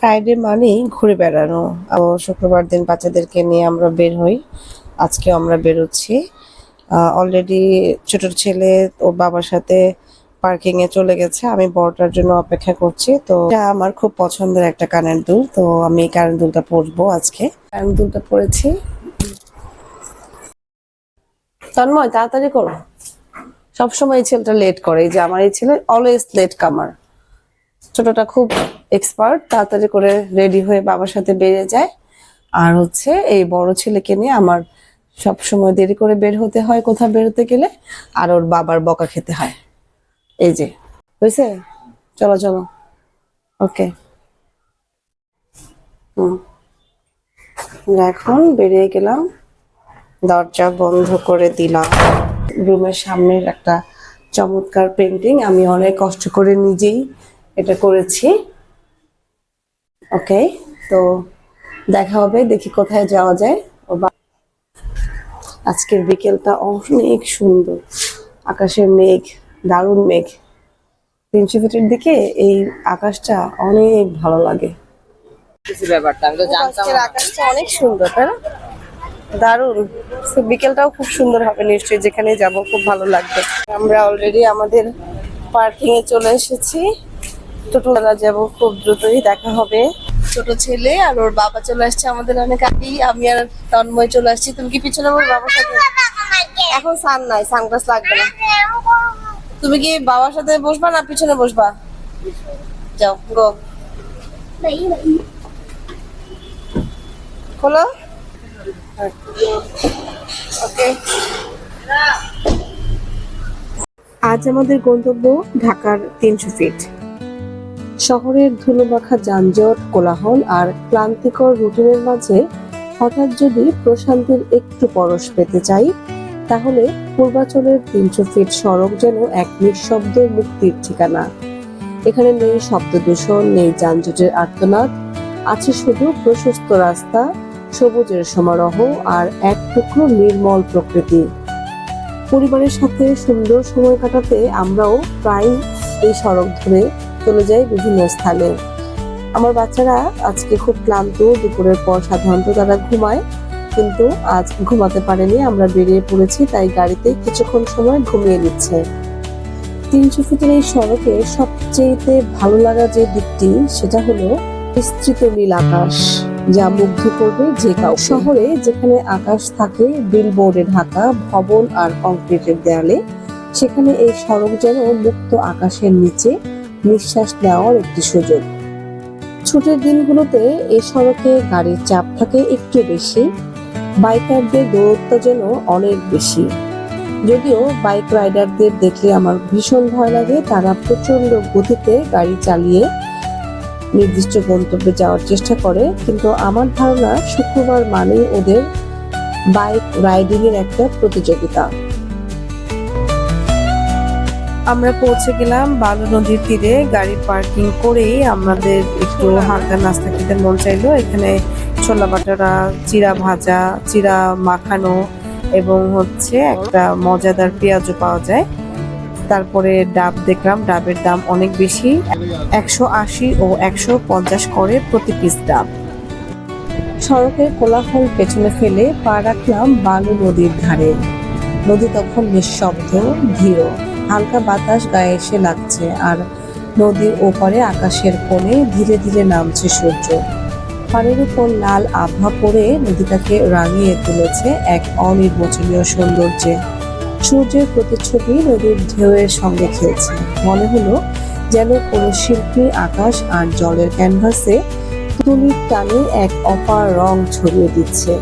Friday মানেই ঘুরে বেড়ানো। শুক্রবার দিন বাচ্চাদেরকে নিয়ে আমরা বের হই। আজকে আমরা বেরোচ্ছি। অলরেডি ছোট ছেলে ওর বাবার সাথে পার্কিং এ চলে গেছে। আমি বড়টার জন্য অপেক্ষা করছি। তো এটা আমার খুব পছন্দের একটা কানের দুল। তো আমি এই কানের দুলটা পরবো আজকে। কানের দুলটা পরেছি। তন্ময় তাড়াতাড়ি করো। সবসময় এই ছেলেটা লেট করে। এই যে আমার এই ছেলে অলওয়েজ লেট কামার। ছোটটা খুব এক্সপার্ট, তাড়াতাড়ি করে রেডি হয়ে বাবার সাথে বেরিয়ে যায়। আর হচ্ছে এই বড় ছেলেকে নিয়ে আমার সব সময় দেরি করে বের হতে হয় কোথাও বেরোতে গেলে, আর ওর বাবার বকা খেতে হয়। এই যে হয়েছে, চলো চলো, ওকে। এখন বেরিয়ে গেলাম, দরজা বন্ধ করে দিলাম। রুমের সামনের একটা চমৎকার পেন্টিং, আমি অনেক কষ্ট করে নিজেই এটা করেছি। ওকে, তো দেখা হবে, দেখি কোথায় যাওয়া যায়। আজকের বিকেলটা অনেক সুন্দর, আকাশের মেঘ, দারুণ মেঘ। 300 ফিটের দিকে এই আকাশটা অনেক ভালো লাগে। ব্যাপারটা আমি তো জানতাম। আজকের আকাশটা অনেক সুন্দর, তাই না? দারুণ। বিকেলটাও খুব সুন্দর হবে নিশ্চয়ই, যেখানে যাব খুব ভালো লাগবে। আমরা অলরেডি আমাদের পার্কিং এ চলে এসেছি। টোটোলা যাব খুব দ্রুতই, দেখা হবে। ছোট ছেলে আর ওর বাবা চলে আসছে আমাদের অনেক আগেই। আমি আর তন্ময় চলে আসছি। তুমি কি পিছনে আমার বাবার সাথে? এখন সান নাই, সানগ্লাস লাগবে না। তুমি কি বাবার সাথে বসবা না পিছনে বসবা? যাও, গো। খোলো। ওকে। আজ আমাদের গন্তব্য ঢাকার 300 ফিট। শহরের ধুলোমাখা যানজট, কোলাহল আর ক্লান্তিকর রুটিনের মাঝে হঠাৎ যদি প্রশান্তির একটু পরশ পেতে চাই, তাহলে পূর্বাচলের 300 ফিট সড়ক যেন এক নিঃশব্দ মুক্তির ঠিকানা। এখানে নেই শব্দ দূষণ, নেই যানজটের আর্তনাদ, আছে শুধু প্রশস্ত রাস্তা, সবুজের সমারোহ আর এক টুকরো নির্মল প্রকৃতি। পরিবারের সাথে সুন্দর সময় কাটাতে আমরাও প্রায় এই সড়ক ধরে চলে যাই বিভিন্ন স্থানে। আমার বাচ্চারা আজকে খুব ক্লান্ত, দুপুরের পর সাধারণত তারা ঘুমায়, কিন্তু আজ ঘুমাতে পারেনি। আমরা বেরিয়ে পড়েছি, তাই গাড়িতে কিছুক্ষণ সময় ঘুমিয়ে নিচ্ছে। 300 ফিটের এই সড়কে সবচেয়ে ভালো লাগা যে দিকটি, সেটা হলো বিস্তৃত নীল আকাশ, যা মুগ্ধ করবে যে কাউ। শহরে যেখানে আকাশ থাকে বিলবোর্ডে ঢাকা ভবন আর কংক্রিটের দেয়ালে, সেখানে এই সড়ক যেন মুক্ত আকাশের নিচে নিঃশ্বাস নেওয়ার একটি সুযোগ। ছুটির দিনগুলোতে এই সড়কে গাড়ির চাপ থাকে একটু বেশি, বাইকারদের দৌড়ত্ব যেন অনেক বেশি। যদিও বাইক রাইডারদের দেখলে আমার ভীষণ ভয় লাগে। তারা প্রচন্ড গতিতে গাড়ি চালিয়ে নির্দিষ্ট গন্তব্যে যাওয়ার চেষ্টা করে, কিন্তু আমার ধারণা শুক্রবার মানেই ওদের বাইক রাইডিং এর একটা প্রতিযোগিতা। আমরা পৌঁছে গেলাম বালু নদীর তীরে। গাড়ি পার্কিং করেই আমাদের একটু হালকা নাস্তা খেতে মন চাইলো। এখানে ছোলা বাটারা, চিড়া ভাজা, চিড়া মাখানো এবং হচ্ছে একটা মজাদার পেঁয়াজও পাওয়া যায়। তারপরে ডাব দেখলাম, ডাবের দাম অনেক বেশি, 180 ও 150 করে প্রতি পিস ডাব। সড়কের কোলাহল পেছনে ফেলে পা রাখলাম বালু নদীর ধারে। নদী তখন নিঃশব্দ, ধীর, হালকা বাতাস গায়ে এসে লাগছে, আর নদীর ওপারে আকাশের কোণে ধীরে ধীরে নামছে সূর্য। পানির উপর লাল আভা পড়ে নদীটাকে রাঙিয়ে তুলেছে এক অনির্বচনীয় সৌন্দর্যে। সূর্যের প্রতিচ্ছবি নদীর ঢেউয়ের সঙ্গে খেলছে। মনে হলো যেন কোনো শিল্পী আকাশ আর জলের ক্যানভাসে তুলির টানে এক অপার রং ছড়িয়ে দিচ্ছে।